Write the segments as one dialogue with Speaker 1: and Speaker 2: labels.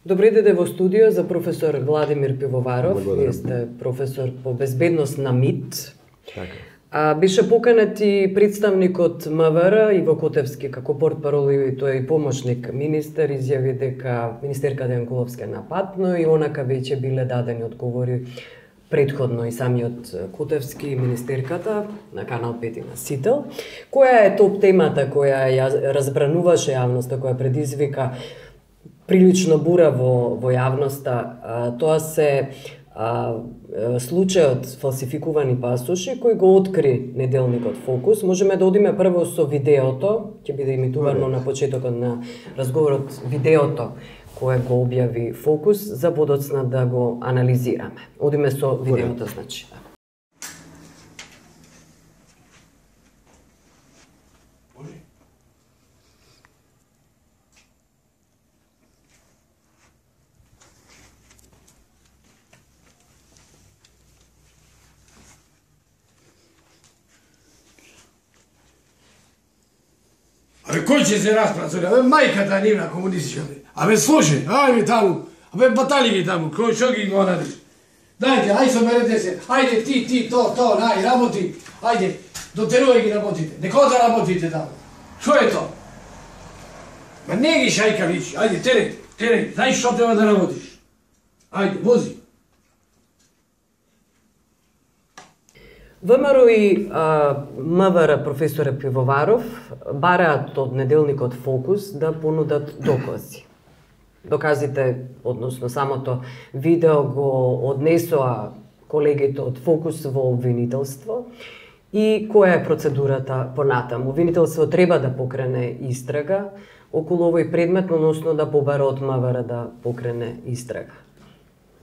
Speaker 1: Добре дојде во студио за професор Владимир Пивоваров.
Speaker 2: Благодарам.
Speaker 1: Вие сте професор по безбедност на МИТ.
Speaker 2: Така.
Speaker 1: Беше поканет и представникот МВР Иво Котевски како портпарол и тој и помошник министер изјави дека министерката Јанкуловска е нападно и онака веќе биле дадени одговори предходно и самиот Котевски и министерката на Канал 5 и на Сител. Која е топ темата која ја разбрануваше јавноста, која предизвика прилично бура во јавноста? Тоа се случајот фалсификувани пасоши кој го откри неделникот Фокус. Можеме да одиме прво со видеото, ќе биде имитувано на почетокот на разговорот видеото кое го објави Фокус, за подоцна да го анализираме. Одиме со видеото, значи.
Speaker 3: Абе, кој ќе се распрацури? Абе, мајката нивна комунистичка. Абе, слушай, ајде таму. Абе, батали ги таму, кој што ги го наредиш? Дајте, ај соберете се. Ајде, ти, то, нај, работи. Ајде, дотерувај ги работите. Неко да работите таму. Што е то? Ма не ги шајка вичи. Ајде, тереј. Знаеш што треба да работиш? Ајде, вози.
Speaker 1: ВМРО и МВР професоре Пивоваров бараат од неделникот Фокус да понудат докази. Доказите, односно самото видео го однесоа колегите од Фокус во обвинителство и која е процедурата понатаму. Обвинителство треба да покрене истрага околу овој предмет, односно да побара од МВР да покрене истрага.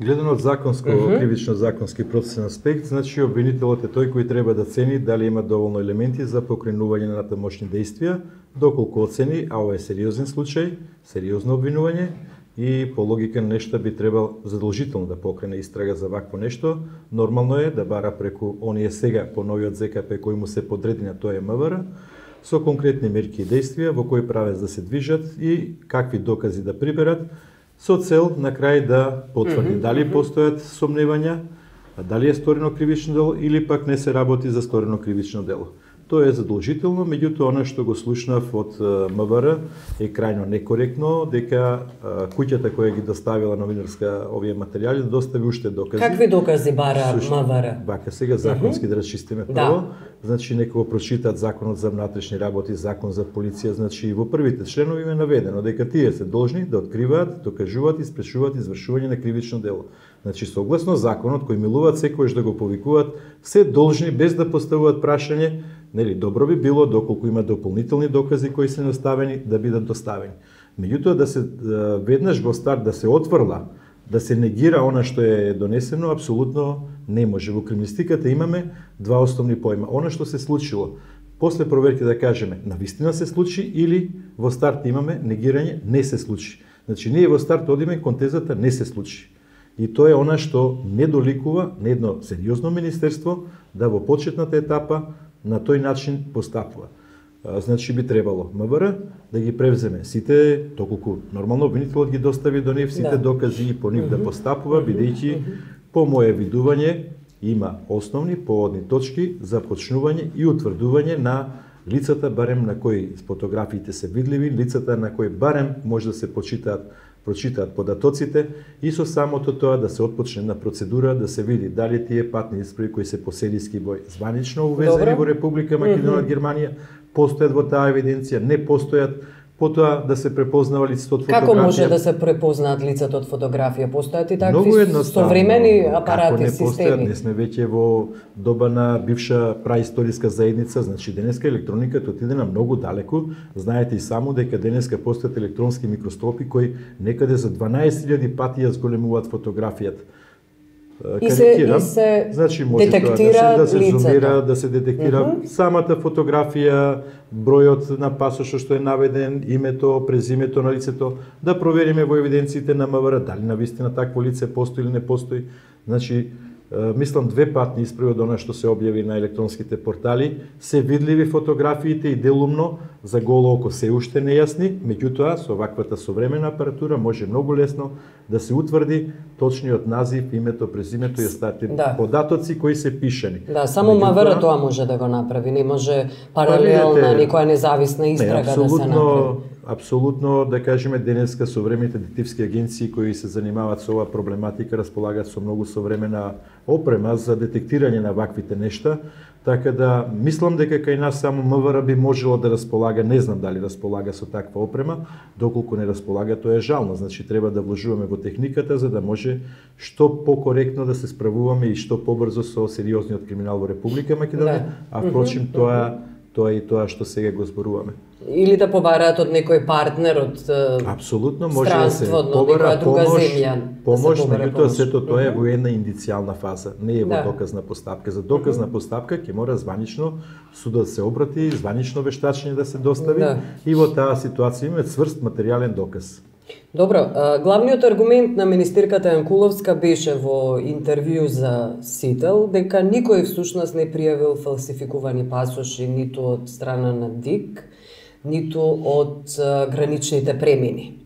Speaker 2: Гледано од кривично-законски процесен аспект, значи обвинителот е тој кој треба да цени дали има доволно елементи за покренување на натамошни действија, доколку оцени, а ова е сериозен случај, сериозно обвинување и по логика на нешта би требал задолжително да покрене истрага за вакво нешто. Нормално е да бара преку оние сега по новиот ЗКП кој му се подреди на тоа е МВР, со конкретни мерки и действија во кој правец да се движат и какви докази да приберат, со цел на крај да потврди дали постојат сомневања, дали е сторено кривично дело или пак не се работи за сторено кривично дело. Тоа е задолжително, меѓутоа она што го слушнав од МВР е крајно некоректно, дека куќата која ги доставила новинарска овие материјали да достави уште докази.
Speaker 1: Какви докази бара МВР?
Speaker 2: Бака сега законски да расчистиме прво. Значи некој прочитат законот за внатрешни работи, закон за полиција, значи во првите членови е наведено дека тие се должни да откриваат, докажуваат и спречуваат извршување на кривично дело. Значи согласно законот кој милуваат секојаш да го повикуваат, се должни без да поставуваат прашање. Нели, добро би било доколку има дополнителни докази кои се наставени да бидат доставени. Меѓутоа да се веднаш во старт да се отврла, да се негира она што е донесено, апсолутно не може. Во криминалистиката имаме два основни појма. Она што се случило, после проверки да кажеме навистина се случи или во старт имаме негирање не се случи. Значи ние во старт одиме кон тезата не се случи. И тоа е она што не доликува на едно сериозно министерство да во почетната етапа на тој начин постапува. Значи би требало МВР да ги превземе сите, доколку нормално обвинителот ги достави до нив сите докази и по нив да постапува, бидејќи по моје видување има основни поводни точки за почнување и утврдување на лицата барем на кои фотографиите се видливи, лицата на кои барем може да се прочитаат податоците и со самото тоа да се отпочне на процедура да се види дали тие патни исправи кои се по серијски број званично увезени во Република Македонија од Германија постојат во таа евиденција, не постојат, потоа да се препознава лицето од фотографија.
Speaker 1: Како може да се препознаат лицето од фотографија? Постојат и такви современи апарати, системи?
Speaker 2: Како не постојат, не сме веќе во доба на бивша праисториска заедница, значи денеска електрониката отиде на многу далеку. Знаете и само дека денеска постојат електронски микроскопи кои некаде за 12.000 пати ја зголемуваат фотографијата.
Speaker 1: И се
Speaker 2: значи може
Speaker 1: детектира
Speaker 2: да се
Speaker 1: лицата.
Speaker 2: зумира, да се детектира самата фотографија, бројот на пасошот што е наведен, името, презимето на лицето, да провериме во евиденциите на МВР дали навистина такво лице постои или не постои. Значи мислам две патни исправи од она што се објави на електронските портали, се видливи фотографиите и делумно за голо око се уште нејасни, меѓутоа со ваквата современа апаратура може многу лесно да се утврди точниот назив, името, презимето и остатите податоци кои се пишани.
Speaker 1: Да, само МВР тоа може да го направи, не може паралелна некоја независна истрага да се направи.
Speaker 2: Апсолутно, да кажеме, денеска современите детективски агенции кои се занимаваат со оваа проблематика располагаат со многу современа опрема за детектирање на ваквите нешта, така да мислам дека кај нас само МВР би можело да располага, не знам дали располага со таква опрема, доколку не располага тоа е жално, значи треба да вложуваме во техниката за да може што покоректно да се справуваме и што побрзо со сериозниот криминал во Република Македонија, а впрочем тоа и тоа што сега го зборуваме.
Speaker 1: Или да побараат од некој партнер од
Speaker 2: апсолутно може да се
Speaker 1: побара
Speaker 2: помош, меѓутоа сето тоа е во една индицијална фаза, не е во доказна постапка. За доказна постапка ќе мора званично судот се обрати, званично вештачење да се достави и во таа ситуација имаме цврст материјален доказ.
Speaker 1: Добро, главниот аргумент на министерката Јанкуловска беше во интервју за Сител дека никој всушност не пријавил фалсификувани пасоши ниту од страна на ДИК, ниту од граничните премини.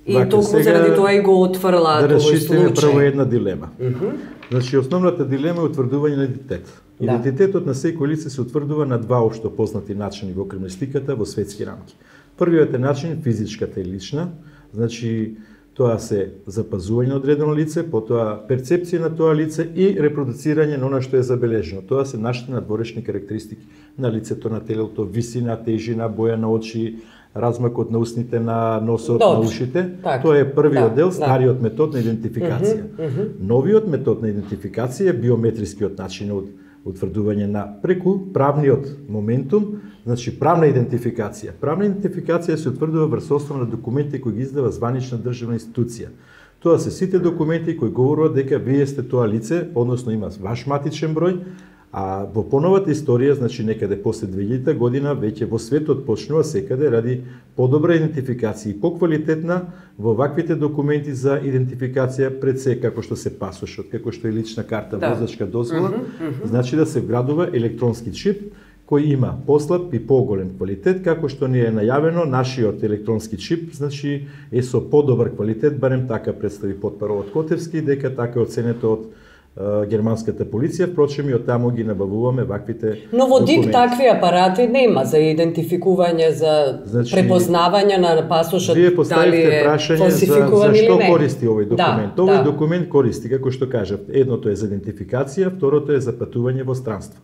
Speaker 1: И толку заради тоа и го отфрла
Speaker 2: да
Speaker 1: тој случај.
Speaker 2: Да расчистиме прво една дилема. Значи, основната дилема е утврдување на идентитет. Идентитетот на секој лице се утврдува на два општо познати начини во криминалистиката во светски рамки. Првиот е начин физичката и лична, значи тоа се запазување на одредено лице, потоа перцепција на тоа лице и репродуцирање на она што е забележено. Тоа се нашите надворешни карактеристики на лицето, на телото, висина, тежина, боја на очи, размакот на устните, на носот, на ушите. Тоа е првиот дел, стариот метод на идентификација. Новиот метод на идентификација е биометрискиот начин од утврдување на преку правниот моментум, значи правна идентификација. Правна идентификација се утврдува врз основа на документи кои ги издава званична државна институција. Тоа се сите документи кои говорат дека вие сте тоа лице, односно има ваш матичен број, а во поновата историја, значи некаде после 2000 година, веќе во светот почнува секаде ради подобра идентификација и поквалитетна во ваквите документи за идентификација пред се како што се пасошот, како што е лична карта, возачка дозвола, значи да се вградува електронски чип кој има послаб и поголем квалитет, како што ни е најавено, нашиот електронски чип, значи е со подобар квалитет, барем така представи потпаролот Котевски, дека така е оценето од германската полиција, впрочем и од таму ги набавуваме ваквите.
Speaker 1: Но во ДИК такви апарати нема за идентификување, за препознавање на пасошот, дали е фалсификуван или не.
Speaker 2: Зашто користи овој документ? Овој документ користи, како што кажав, едното е за идентификација, второто е за патување во странство.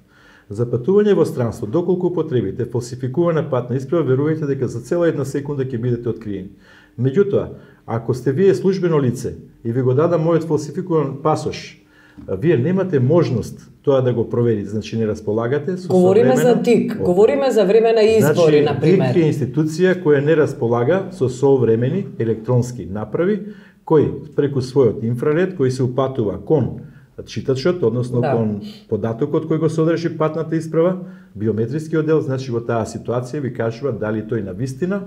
Speaker 2: За патување во странство, доколку потребите фалсификувана патна исправа, верувајте дека за цела една секунда ќе бидете откриени. Меѓутоа, ако сте вие службено лице и ви го дадам мојот фалсификуван пасош, вие немате можност тоа да го проверите, значи не располагате со
Speaker 1: Говориме за ДИК, говориме за време на избори,
Speaker 2: значи,
Speaker 1: например.
Speaker 2: ДИК е институција која не располага со современи електронски направи, кој преку својот инфраред, кој се упатува кон читачот, односно кон податокот кој го содржи патната исправа, биометрискиот дел, значи во таа ситуација ви кажува дали тој навистина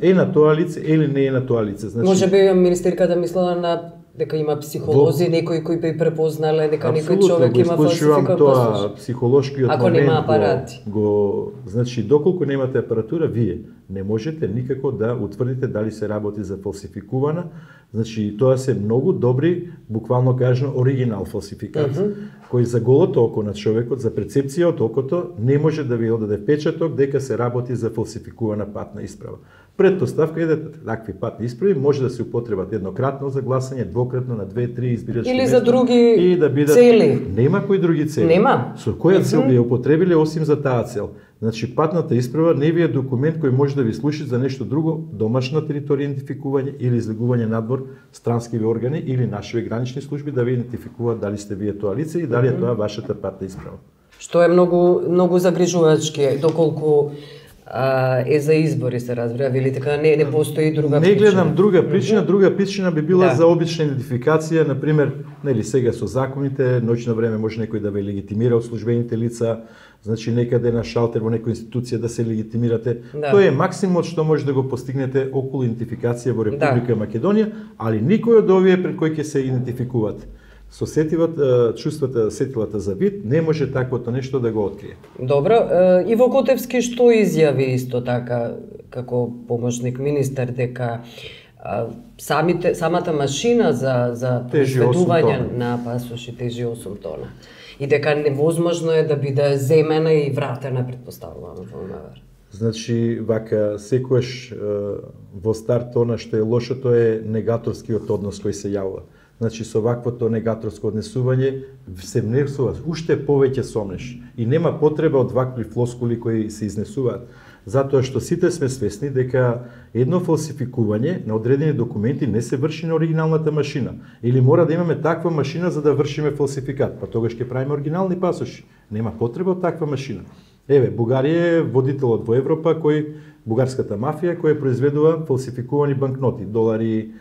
Speaker 2: е на тоа лице или не е на тоа лице. Значи,
Speaker 1: може би министерката мислела на дека има психолози, некои кои би препознале дека некој човек има фалсификат
Speaker 2: тоа психолошкиот
Speaker 1: ако
Speaker 2: момент
Speaker 1: нема апарати.
Speaker 2: Значи доколку немате апаратура, вие не можете никако да утврдите дали се работи за фалсификувана. Значи тоа се многу добри, буквално кажано оригинал фалсификат, кој за голото око на човекот, за перцепција од окото, не може да ви одаде впечаток дека се работи за фалсификувана патна исправа. Предпоставка е дека такви патни исправи може да се употребат еднократно за гласање, двократно на 2-3 избирачки
Speaker 1: или
Speaker 2: места,
Speaker 1: за други
Speaker 2: и да бидат...
Speaker 1: цели.
Speaker 2: Нема кои други цели.
Speaker 1: Нема.
Speaker 2: Со која цел би ја употребиле осим за таа цел? Значи патната исправа не ви е документ кој може да ви служи за нешто друго, домашна територија идентификување или излегување надвор странскиви органи или нашиви гранични служби да ви идентификуваат дали сте вие тоа лице и дали е тоа вашата патна исправа.
Speaker 1: Што е многу загрижувачки, доколку е за избори, се разбира, вели така не постои друга причина.
Speaker 2: Не гледам друга причина, друга причина би била за обична идентификација, например, нели сега со законите, ноќно време може некој да ве легитимира од службените лица, значи некаде на шалтер во некоја институција да се легитимирате. Тоа е максимумот што може да го постигнете околу идентификација во Република Македонија, али никој од овие пред кој ќе се идентификуваат. со чувствата, сетилата за вид, не може таквото нешто да го открие.
Speaker 1: Добро, Иво Котевски што изјави исто така како помошник министер дека самата машина за произведување на пасоши тежи 8 тона и дека невозможно е да биде земена и вратена, предпоставувам, во МВР.
Speaker 2: Значи, вака, секојаш во старт она што е лошото е негаторскиот однос кој се јавува. Значи, со ваквото негаторско однесување се внесува уште повеќе сомнеш и нема потреба од вакви флоскули кои се изнесуваат. Затоа што сите сме свесни дека едно фалсификување на одредени документи не се врши на оригиналната машина. Или мора да имаме таква машина за да вршиме фалсификат, па тогаш ќе правиме оригинални пасоши. Нема потреба од таква машина. Еве, Бугарија е водителот во Европа бугарската мафија која произведува фалсификувани банкноти, долари,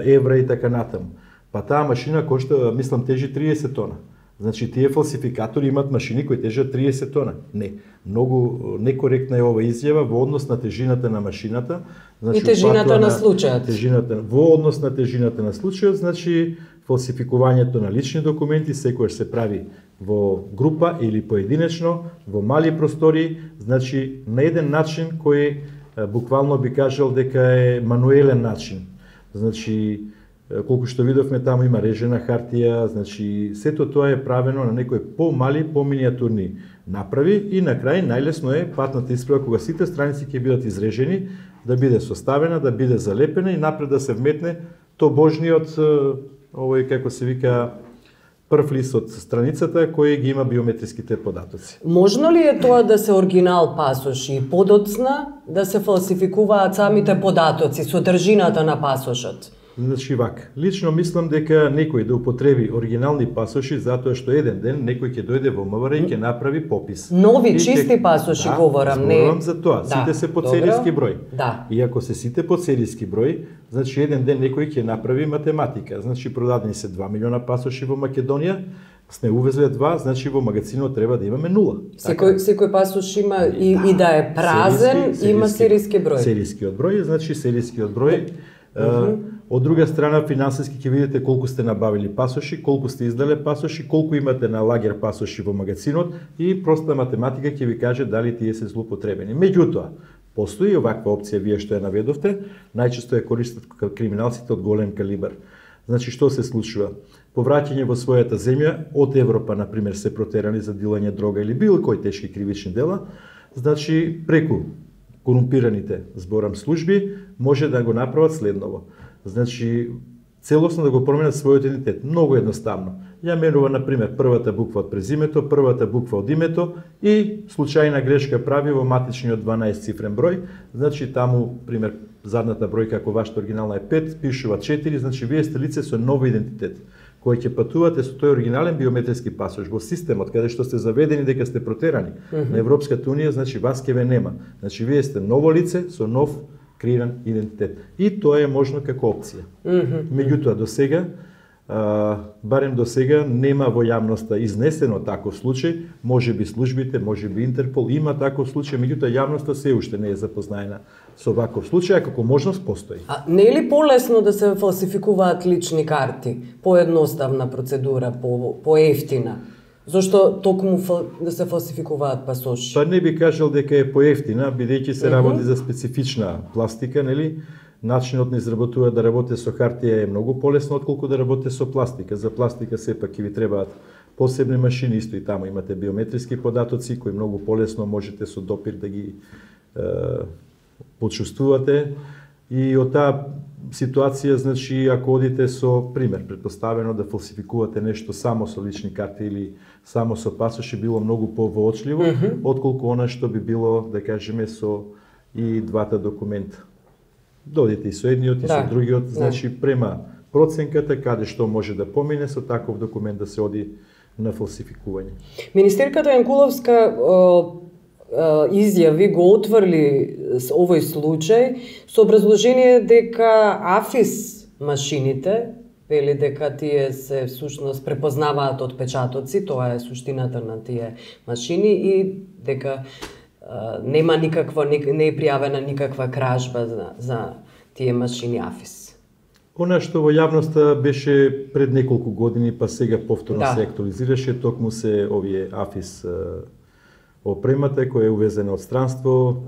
Speaker 2: евра и така натаму. Па таа машина кошта, мислам, тежи 30 тона. Значи, тие фалсификатори имат машини кои тежат 30 тона. Не, многу некоректна е ова изјава во однос на тежината на машината. Значи,
Speaker 1: и тежината на случајот.
Speaker 2: Во однос на тежината на случајот, значи, фалсификувањето на лични документи секојаш се прави во група или поединечно, во мали простори, значи, на еден начин кој буквално би кажал дека е мануелен начин. Значи, колку што видовме, таму има режена хартија, значи сето тоа е правено на некои помали, поминиатурни направи и на крај најлесно е патната исправа кога сите страници ќе бидат изрежени, да биде составена, да биде залепена и напред да се вметне божниот овој како се вика прв лист од страницата кој ги има биометриските податоци.
Speaker 1: Можно ли е тоа да се оригинал пасоши и подоцна да се фалсификуваат самите податоци, содржината на пасошот?
Speaker 2: Значи вака, лично мислам дека некој да употреби оригинални пасоши затоа што еден ден некој ќе дојде во МВР и ќе направи попис.
Speaker 1: Нови, чисти пасоши говорам, не.
Speaker 2: Зборувам за тоа, сите се по серијски број.
Speaker 1: Да.
Speaker 2: И ако се сите по серијски број, значи еден ден некој ќе направи математика. Значи продадени се 2 милиона пасоши во Македонија, сме увезле 2, значи во магазинот треба да имаме 0.
Speaker 1: Секој пасош има и да е празен, има серијски број.
Speaker 2: Серијскиот број, значи серијскиот број. Од друга страна, финансиски ќе видите колку сте набавили пасоши, колку сте издале пасоши, колку имате на лагер пасоши во магазинот и проста математика ќе ви каже дали тие се злоупотребени. Меѓутоа, постои оваква опција, вие што ја наведовте, најчесто ја користат криминалците од голем калибар. Значи, што се случува? Повраќање во својата земја, од Европа, например, се протерани за дилање дрога или било кои тешки кривични дела, значи, преку корумпираните, зборам, служби, може да го направат следново. Значи, целосно да го променат својот идентитет. Многу едноставно. Ја менува, например, првата буква од презимето, првата буква од името и случајна грешка прави во матичниот 12-цифрен број. Значи, таму, пример, задната бројка, ако вашата оригинална е 5, пишува 4, значи вие сте лице со нов идентитет, кој ќе патувате со тој оригинален биометриски пасош во системот, каде што сте заведени дека сте протерани на Европската унија, значи вас ке ве нема. Значи, вие сте ново лице со нов креиран идентитет. И тоа е можно како опција. Меѓутоа, до сега, барем до сега, нема во јавноста изнесено таков случај, може би службите, може би Интерпол има таков случај, меѓутоа јавноста се уште не е запознаена со ваков случај, а како можност постои.
Speaker 1: А не е ли полесно да се фалсификуваат лични карти? Поедноставна процедура, поевтина? Зошто токму да се фалсификуваат пасоши?
Speaker 2: Па не би кажал дека е поевтина, бидејќи се работи за специфична пластика, нели? Начинот на изработува да работи со хартија е многу полесно отколку да работи со пластика. За пластика сепак ќе ви требаат посебни машини, исто и таму имате биометриски податоци кои многу полесно можете со допир да ги почувствувате. И од таа ситуација, значи, ако одите со пример, предпоставено да фалсификувате нешто само со лични карти или само со пасоши, било многу повоочливо, отколку она што би било, да кажеме, со и двата документа. Додите и со едниот и со другиот, значи, према проценката каде што може да помине со таков документ да се оди на фалсификување.
Speaker 1: Министерката Јанкуловска изјави го отврли овој случај со образложение дека АФИС машините, вели дека тие се всушност препознаваат отпечатоци, тоа е суштината на тие машини и дека нема никаква, не е пријавена никаква кражба за тие машини АФИС.
Speaker 2: Она што во јавноста беше пред неколку години, па сега повторно се актуализираше, токму се овие АФИС опремата која е увезена од странство,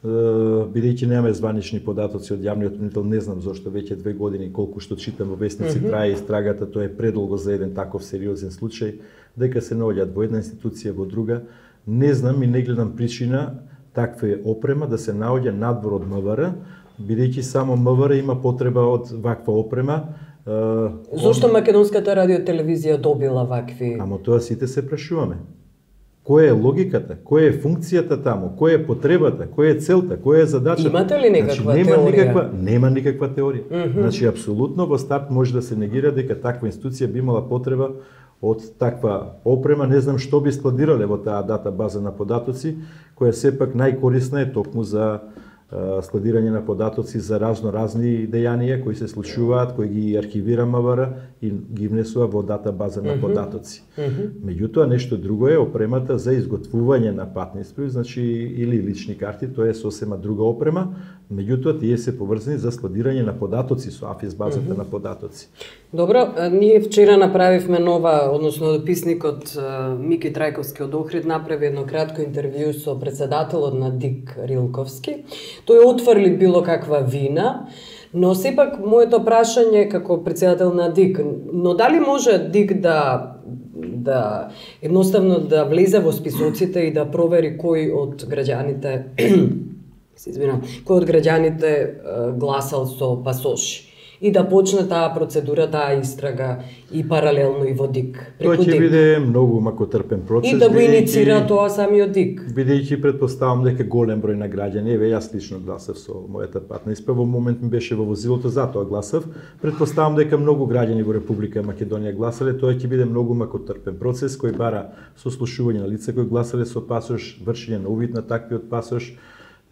Speaker 2: бидејќи немаме званични податоци од јавниот обвинител, не знам зошто веќе 2 години, колку што читам во вестници, трае истрагата, тоа е предолго за еден таков сериозен случај, дека се наоѓаат во една институција, во друга. Не знам и не гледам причина таква опрема да се наоѓа надвор од МВР, бидејќи само МВР има потреба од ваква опрема.
Speaker 1: Зошто македонската радиотелевизија добила вакви?
Speaker 2: Ама тоа сите се прашуваме. Која е логиката, која е функцијата таму, која е потребата, која е целта, која е задачата?
Speaker 1: Имате ли некаква теорија?
Speaker 2: Нема никаква теорија. Значи, апсолутно во старт може да се негира дека таква институција би имала потреба од таква опрема. Не знам што би складирале во таа дата база на податоци, која сепак најкорисна е токму за складирање на податоци за разни дејанија кои се случуваат, кои ги архивира МВР и ги внесува во дата база на податоци. Меѓутоа, нешто друго е опремата за изготвување на патни исправи, значи или лични карти, тоа е сосема друга опрема, меѓутоа тие се поврзани за складирање на податоци со АФИС базата на податоци.
Speaker 1: Добро, ние вчера направивме нова, односно дописникот Мики Трајковски од Охрид направи едно кратко интервју со председателот на ДИК Рилковски. Тој отфрли било каква вина, но сепак моето прашање како председател на ДИК, но дали може ДИК да едноставно да влезе во списоците и да провери кој од граѓаните кој од граѓаните гласал со пасоши и да почне таа процедура, таа истрага и паралелно и во ДИК.
Speaker 2: Тоа ќе биде многу макотрпен процес.
Speaker 1: И да го иницира тоа самиот ДИК.
Speaker 2: Бидејќи предпоставам дека голем број на граѓани, еве јас лично гласав со мојата патна исправа, во момент ми беше во возилото, затоа гласав. Предпоставам дека многу граѓани во Република Македонија гласале, тоа ќе биде многу макотрпен процес кој бара сослушување на лица кои гласале со пасош, вршење на увид на таквиот пасош.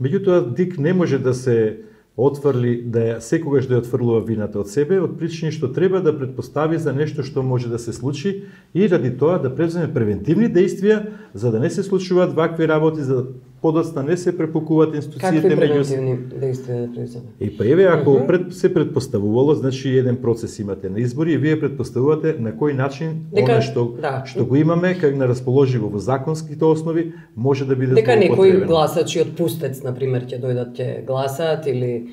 Speaker 2: Меѓутоа ДИК не може да се отфрли, да секогаш да ја отфрлува вината од себе, од причини што треба да предпостави за нешто што може да се случи и ради тоа да преземе превентивни действија за да не се случуваат вакви работи, за да подоцна не се препукуваат институциите
Speaker 1: меѓу. Какви превентивни действија да преземе?
Speaker 2: И па еве, ако се предпоставувало, значи еден процес имате на избори и вие предпоставувате на кој начин она што го имаме как на расположиво во законските основи може да биде
Speaker 1: дека некои гласачи од Пустец, на пример, ќе дојдат ќе гласаат или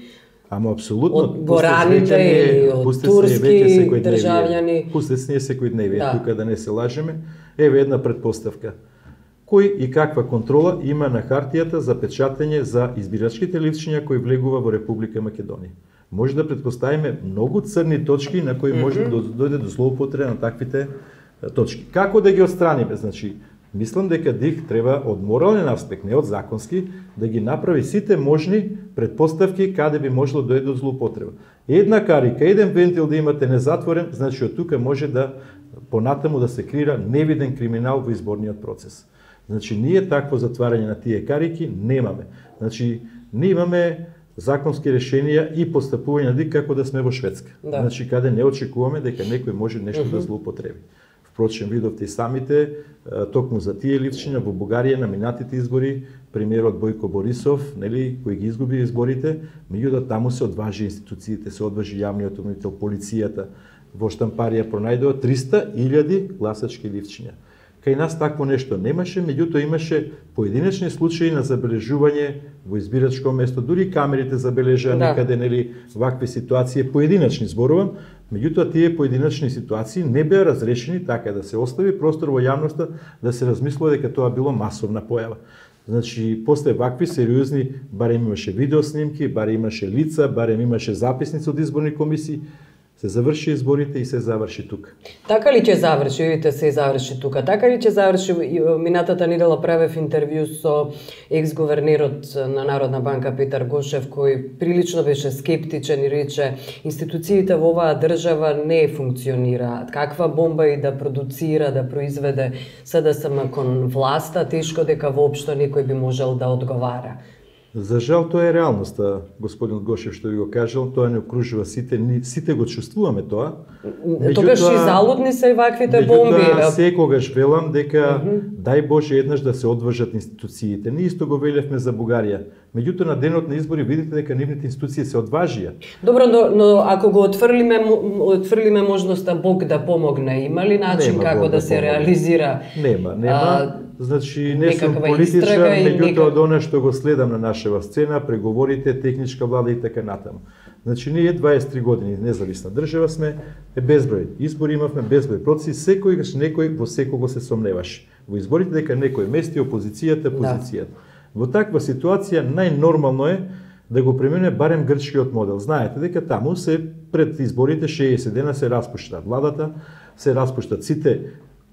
Speaker 2: ама апсолутно
Speaker 1: од Гораните или од турски државјани.
Speaker 2: Пустец не е секојдневие, тука да не се лажеме. Еве една предпоставка. Кој и каква контрола има на хартијата за печатење за избирачките листчиња кои влегува во Република Македонија? Може да предпоставиме многу црни точки на кои може да дојде до злоупотреба на таквите точки. Како да ги отстраниме? Значи, мислам дека ДИК треба од морален аспект, не од законски, да ги направи сите можни предпоставки каде би можело да дојде до злоупотреба. Една карика, еден вентил да имате незатворен, значи од тука може да понатаму да се креира невиден криминал во изборниот процес. Значи, ние такво затварање на тие карики немаме. Значи, ние имаме законски решенија и постапување на ДИК како да сме во Шведска. Значи, каде не очекуваме дека некој може нешто да злоупотреби. Впрочем, видовте и самите, токму за тие листчиња во Бугарија на минатите избори, премиерот Бојко Борисов, нели, кој ги изгуби изборите, меѓутоа таму се одважи институциите, се одважи јавниот обвинител, полицијата, во штампарија пронајдува 300.000 гласачки листчиња. Кај нас такво нешто немаше, меѓутоа имаше поединечни случаи на забележување во избирачко место, дури камерите забележаа некаде, нели, вакви ситуации, поединечни зборувам, меѓутоа тие поединечни ситуации не беа разрешени така да се остави простор во јавноста да се размислува дека тоа било масовна појава. Значи, после вакви сериозни, барем имаше видеоснимки, барем имаше лица, барем имаше записници од изборни комисии, се заврши изборите и се заврши тука.
Speaker 1: Така ли ќе заврши, видите, се заврши тука? Така ли ќе заврши? Минатата недела правев интервју со екс-гувернерот на Народна банка Петар Гошев, кој прилично беше скептичен и рече институциите во оваа држава не функционираат. Каква бомба и да продуцира, да произведе СДСМ кон власта, тешко дека воопшто некој би можел да одговара.
Speaker 2: За жал тоа е реалноста, господин Гошев што ви го кажал, тоа не окружува сите, сите го чувствуваме тоа.
Speaker 1: Тогаш и залудни се ваквите бомби.
Speaker 2: Секогаш велам дека дај Боже еднаш да се одвржат институциите. Ние исто го велевме за Бугарија. Меѓутоа на денот на избори видите дека нивните институции се одважија.
Speaker 1: Добро, но ако го отфрлиме можноста Бог да помогне, има ли начин како да се реализира?
Speaker 2: Нема. Значи, не сум политичар, меѓутоа од она што го следам на нашава сцена, преговорите, техничка влада и така натаму. Значи, ние 23 години независна држава сме, безброј избори имавме, безброј процеси, секојаш некој во секого се сомневаш. Во изборите дека некој мести опозицијата, позицијата. Во таква ситуација најнормално е да го премине барем грчкиот модел. Знаете дека таму се пред изборите 60 дена се распушта владата, се распуштат сите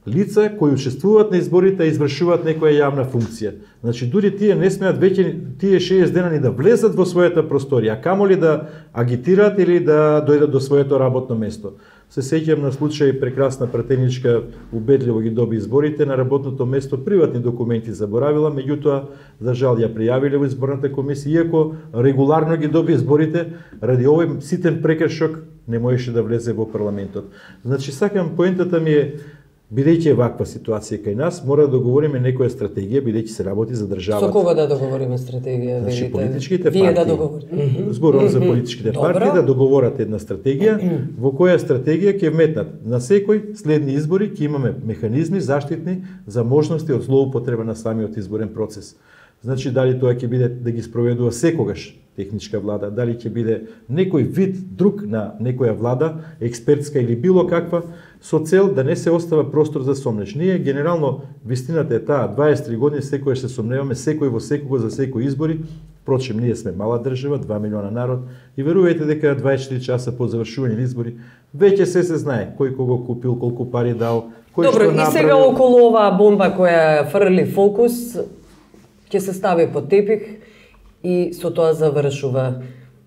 Speaker 2: лица кои учествуваат на изборите и извршуваат некоја јавна функција. Значи, дури тие не смеат веќе тие 60 дена ни да влезат во својата просторија, камоли да агитираат или да дојдат до своето работно место. Се сеќавам на случај прекрасна пратеничка убедливо ги доби изборите на работното место, приватни документи заборавила, меѓутоа за жал ја пријавиле во изборната комисија, иако регуларно ги доби изборите, ради овој ситен прекршок не можеше да влезе во парламентот. Значи, сакам, поентата ми е, бидејќи е ваква ситуација кај нас, мора да договориме некоја стратегија, бидејќи се работи за државата.
Speaker 1: Со кого да договориме стратегија?
Speaker 2: Значи, политичките
Speaker 1: партии. Вие да
Speaker 2: договорите. Зборувам за политичките партии да договорат една стратегија, во која стратегија ќе вметнат на секој следни избори ќе имаме механизми заштитни за можности од злоупотреба на самиот изборен процес. Значи, дали тоа ќе биде да ги спроведува секогаш техничка влада, дали ќе биде некој вид друг на некоја влада, експертска или било каква, со цел да не се остава простор за сомнеж. Ние генерално вистината е таа, 23 години секојаш се сомневаме, секој во секого за секој избори. Впрочем, ние сме мала држава, 2 милиона народ и верувајте дека 24 часа по завршување на избори веќе се знае кој кого купил, колку пари дал, кој
Speaker 1: Добро,
Speaker 2: што направил.
Speaker 1: Добро, и сега околу оваа бомба која фрли фокус ќе се стави под тепих и со тоа завршува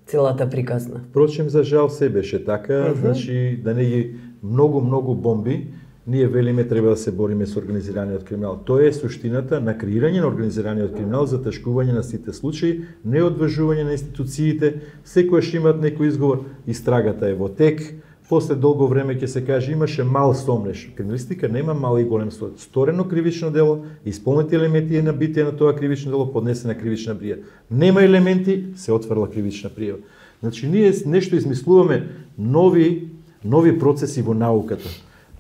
Speaker 1: целата приказна.
Speaker 2: Впрочем, за жал се беше така, значи да не ги многу бомби, ние велиме треба да се бориме со организираниот криминал. Тоа е суштината на креирање на организираниот криминал, затешкување на сите случаи, неодважување на институциите, секојаш имаат некој изговор, истрагата е во тек, после долго време ќе се каже имаше мал сомнеж. Криминалистика нема мал и голем сомнеж. Сторено кривично дело, исполнети елементи на битие на тоа кривично дело, поднесена кривична пријава. Нема елементи, се отврла кривична пријава. Значи ние нешто измислуваме нови процеси во науката.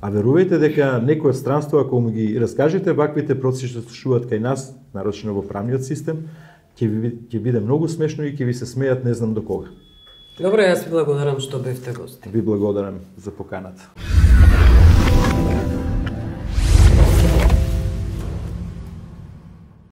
Speaker 2: А верувајте дека некој од странство, ако му ги раскажете ваквите процеси што слушуваат кај нас, нарочно во правниот систем, ќе биде многу смешно и ќе ви се смеат не знам до кога.
Speaker 1: Добро, јас ви благодарам што бевте гости.
Speaker 2: Ви благодарам за поканата.